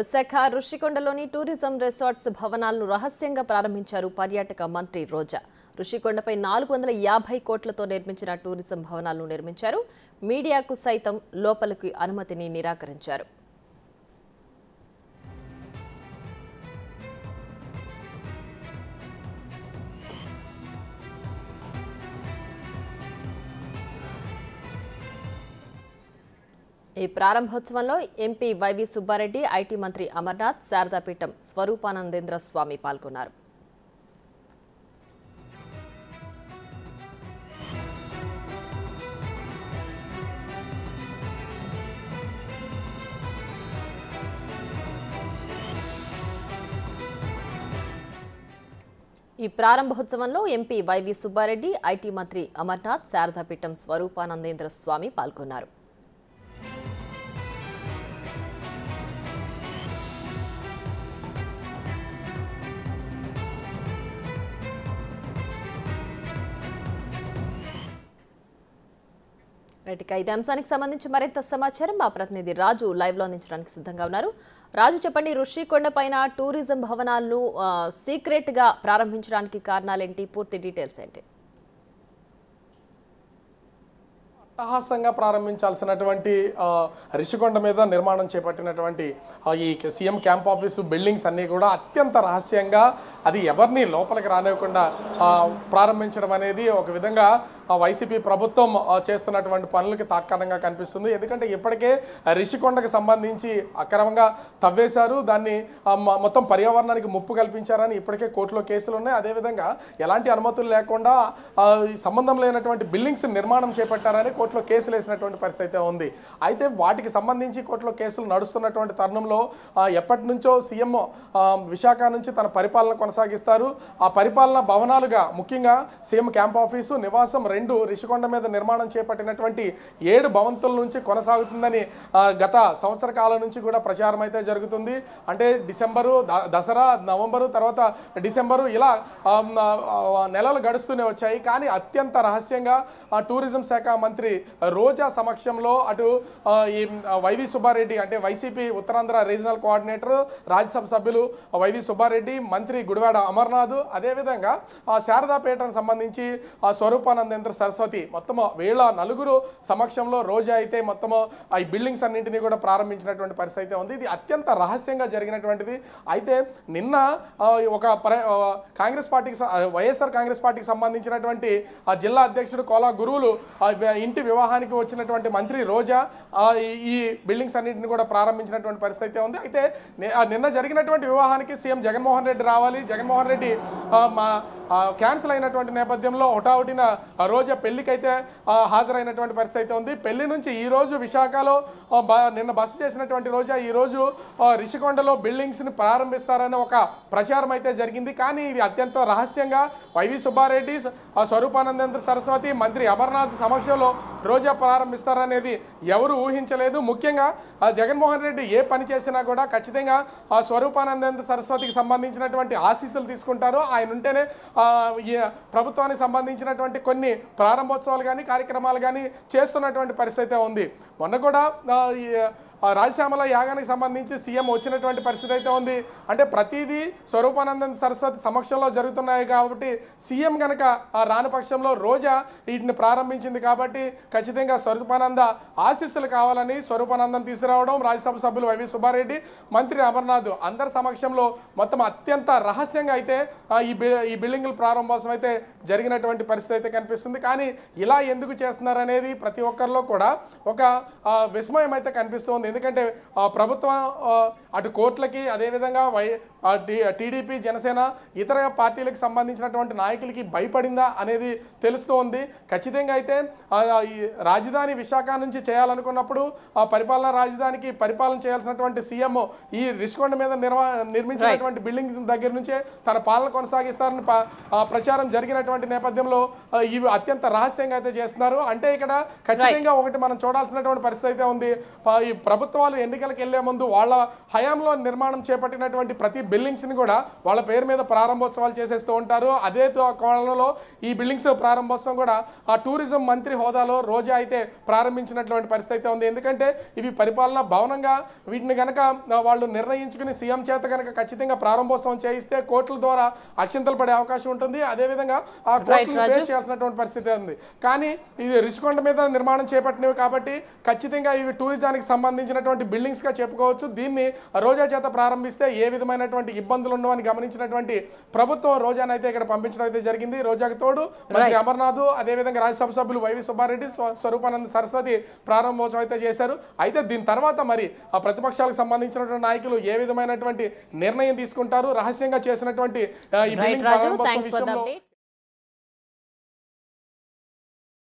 Visakha రుషికొండలోని tourism resorts భవనాలను రహస్యంగా ప్రారంభించారు పర్యాటక మంత్రి రోజా. రుషికొండపై 450 కోట్లతో నిర్మించిన టూరిజం భవనాలను నిర్మించారు. మీడియాకు సైతం లోపలికి అనుమతిని నిరాకరించారు. ఈ ప్రారంభోత్సవంలో ఎంపీ వైవి సుబ్బారెడ్డి, ఐటీ మంత్రి అమర్నాథ్, శారదాపీఠం స్వరూపానందేంద్ర స్వామి పాల్గొన్నారు. ఈ ప్రారంభోత్సవంలో ఎంపీ వైవి సుబ్బారెడ్డి, ఐటీ మంత్రి అమర్నాథ్, శారదాపీఠం స్వరూపానందేంద్ర స్వామి పాల్గొన్నారు. ఇదే అంశానికి సంబంధించి మరింత సమాచారం మా ప్రతినిధి రాజు లైవ్ లో అందించడానికి సిద్ధంగా ఉన్నారు. రాజు, చెప్పండి, రుషికొండ పైన టూరిజం భవనాలను సీక్రెట్ గా ప్రారంభించడానికి కారణాలేంటి? పూర్తి డీటెయిల్స్ ఏంటి? అట్టహాసంగా ప్రారంభించాల్సినటువంటి రిషికొండ మీద నిర్మాణం చేపట్టినటువంటి ఈ సీఎం క్యాంప్ ఆఫీసు బిల్డింగ్స్ అన్నీ కూడా అత్యంత రహస్యంగా, అది ఎవరిని లోపలికి రానివ్వకుండా ప్రారంభించడం అనేది ఒక విధంగా వైసీపీ ప్రభుత్వం చేస్తున్నటువంటి పనులకి తాత్కాలికంగా కనిపిస్తుంది. ఎందుకంటే ఇప్పటికే రిషికొండకు సంబంధించి అక్రమంగా తవ్వేశారు, దాన్ని మొత్తం పర్యావరణానికి ముప్పు కల్పించారని ఇప్పటికే కోర్టులో కేసులు ఉన్నాయి. అదేవిధంగా ఎలాంటి అనుమతులు లేకుండా సంబంధం లేనటువంటి బిల్డింగ్స్ నిర్మాణం చేపట్టారని కోర్టులో కేసులు వేసినటువంటి పరిస్థితి అయితే ఉంది. అయితే వాటికి సంబంధించి కోర్టులో కేసులు నడుస్తున్నటువంటి తరుణంలో ఎప్పటి నుంచో సీఎం విశాఖ నుంచి తన పరిపాలన కొనసాగిస్తారు. ఆ పరిపాలన భవనాలుగా ముఖ్యంగా సీఎం క్యాంప్ ఆఫీసు, నివాసం 2 రిషికొండ మీద నిర్మాణం చేపట్టినటువంటి 7 భవంతుల నుంచి కొనసాగుతుందని గత సంవత్సర కాలం నుంచి కూడా ప్రచారం అయితే జరుగుతుంది. అంటే డిసెంబరు, దసరా, నవంబరు, తర్వాత డిసెంబరు, ఇలా నెలలు గడుస్తూనే వచ్చాయి. కానీ అత్యంత రహస్యంగా టూరిజం శాఖ మంత్రి రోజా సమక్షంలో అటు ఈ వైవి సుబ్బారెడ్డి, అంటే YCP Uttarandhra regional coordinator, Rajya Sabha సభ్యులు వైవి సుబ్బారెడ్డి, మంత్రి గుడివాడ అమర్నాథ్, అదేవిధంగా శారదాపేటకు సంబంధించి స్వరూపానందేంద్ర సరస్వతి, మొత్తం వీళ్ళ నలుగురు సమక్షంలో రోజా అయితే మొత్తం ఈ బిల్డింగ్స్ అన్నింటినీ కూడా ప్రారంభించినటువంటి పరిస్థితి అయితే ఉంది. ఇది అత్యంత రహస్యంగా జరిగినటువంటిది. అయితే నిన్న ఒక కాంగ్రెస్ పార్టీకి, వైఎస్ఆర్ కాంగ్రెస్ పార్టీకి సంబంధించినటువంటి జిల్లా అధ్యక్షుడు కోలా గురువులు ఇంటి వివాహానికి వచ్చినటువంటి మంత్రి రోజా ఈ బిల్డింగ్స్ అన్నింటిని కూడా ప్రారంభించినటువంటి పరిస్థితి ఉంది. అయితే నిన్న జరిగినటువంటి వివాహానికి సీఎం జగన్మోహన్ రెడ్డి రావాలి, జగన్మోహన్ రెడ్డి క్యాన్సిల్ అయినటువంటి నేపథ్యంలో హుటాహుటిన రోజా పెళ్లికైతే హాజరైనటువంటి పరిస్థితి అయితే ఉంది. పెళ్లి నుంచి ఈ రోజు విశాఖలో నిన్న బస చేసినటువంటి రోజా ఈ రోజు రిషికొండలో బిల్డింగ్స్ని ప్రారంభిస్తారని ఒక ప్రచారం అయితే జరిగింది. కానీ ఇది అత్యంత రహస్యంగా వైవి సుబ్బారెడ్డి, స్వరూపానందేంద్ర సరస్వతి, మంత్రి అమర్నాథ్ సమక్షంలో రోజా ప్రారంభిస్తారనేది ఎవరు ఊహించలేదు. ముఖ్యంగా జగన్మోహన్ రెడ్డి ఏ పని చేసినా కూడా ఖచ్చితంగా స్వరూపానందేంద్ర సరస్వతికి సంబంధించినటువంటి ఆశీస్సులు తీసుకుంటారు. ఆయన ఉంటేనే ప్రభుత్వానికి సంబంధించినటువంటి కొన్ని ప్రారంభోత్సవాలు కానీ కార్యక్రమాలు కానీ చేస్తున్నటువంటి పరిస్థితి ఉంది. మొన్న కూడా రాజశ్యామల యాగానికి సంబంధించి సీఎం వచ్చినటువంటి పరిస్థితి అయితే ఉంది. అంటే ప్రతిదీ స్వరూపానంద సరస్వతి సమక్షంలో జరుగుతున్నాయి కాబట్టి సీఎం కనుక రాని పక్షంలో రోజా వీటిని ప్రారంభించింది కాబట్టి ఖచ్చితంగా స్వరూపానంద ఆశీస్సులు కావాలని స్వరూపానందం తీసుకురావడం, రాజ్యసభ సభ్యులు వైవి సుబ్బారెడ్డి, మంత్రి అమర్నాథ్ అందరి సమక్షంలో మొత్తం అత్యంత రహస్యంగా అయితే ఈ బిల్డింగుల ప్రారంభోత్సవం అయితే జరిగినటువంటి పరిస్థితి అయితే కనిపిస్తుంది. కానీ ఇలా ఎందుకు చేస్తున్నారనేది ప్రతి ఒక్కరిలో కూడా ఒక విస్మయం అయితే కనిపిస్తుంది. ఎందుకంటే ప్రభుత్వం అటు కోర్టులకి, అదేవిధంగా టీడీపీ, జనసేన, ఇతర పార్టీలకు సంబంధించినటువంటి నాయకులకి భయపడిందా అనేది తెలుస్తూ ఉంది. ఖచ్చితంగా అయితే రాజధాని విశాఖ నుంచి చేయాలనుకున్నప్పుడు పరిపాలనా రాజధానికి పరిపాలన చేయాల్సినటువంటి సీఎం ఈ రిషికొండ మీద నిర్మించినటువంటి బిల్డింగ్ దగ్గర నుంచే తన పాలన కొనసాగిస్తారని ప్రచారం జరిగినటువంటి నేపథ్యంలో ఇవి అత్యంత రహస్యంగా అయితే చేస్తున్నారు. అంటే ఇక్కడ ఖచ్చితంగా ఒకటి మనం చూడాల్సినటువంటి పరిస్థితి అయితే ఉంది. ఈ ప్రభుత్వాలు ఎన్నికలకు వెళ్లే ముందు వాళ్ళ హయాంలో నిర్మాణం చేపట్టినటువంటి ప్రతి బిల్డింగ్స్ ని కూడా వాళ్ళ పేరు మీద ప్రారంభోత్సవాలు చేసేస్తూ ఉంటారు. అదే కోణంలో ఈ బిల్డింగ్స్ ప్రారంభోత్సవం కూడా ఆ టూరిజం మంత్రి హోదాలో రోజా అయితే ప్రారంభించినటువంటి పరిస్థితి అయితే ఉంది. ఎందుకంటే ఇవి పరిపాలనా భవనంగా వీటిని గనక వాళ్ళు నిర్ణయించుకుని సీఎం చేత కనుక ఖచ్చితంగా ప్రారంభోత్సవం చేయిస్తే కోర్టుల ద్వారా అక్షింతలు పడే అవకాశం ఉంటుంది. అదేవిధంగా ఆ కోర్టులు ఫేస్ చేయాల్సినటువంటి పరిస్థితి ఉంది. కానీ ఇది రిషికొండ మీద నిర్మాణం చేపట్టినవి కాబట్టి ఖచ్చితంగా ఇవి టూరిజానికి సంబంధించినటువంటి బిల్డింగ్స్ గా చెప్పుకోవచ్చు. దీన్ని రోజా చేత ప్రారంభిస్తే ఏ విధమైనటువంటి ఇబ్బందులు ఉండవని గమనించినటువంటి ప్రభుత్వం రోజానైతే ఇక్కడ పంపించడం అయితే జరిగింది. రోజాకి తోడు మంత్రి అమర్నాథ్, అదేవిధంగా రాజ్యసభ సభ్యులు వైవి సుబ్బారెడ్డి, స్వరూపానంద సరస్వతి ప్రారంభోత్సవం అయితే చేశారు. అయితే దీని తర్వాత మరి ఆ ప్రతిపక్షాలకు సంబంధించినటువంటి నాయకులు ఏ విధమైనటువంటి నిర్ణయం తీసుకుంటారు, రహస్యంగా చేసినటువంటి ఈ బిల్డింగ్ ప్రారంభోత్సవం విషయంలో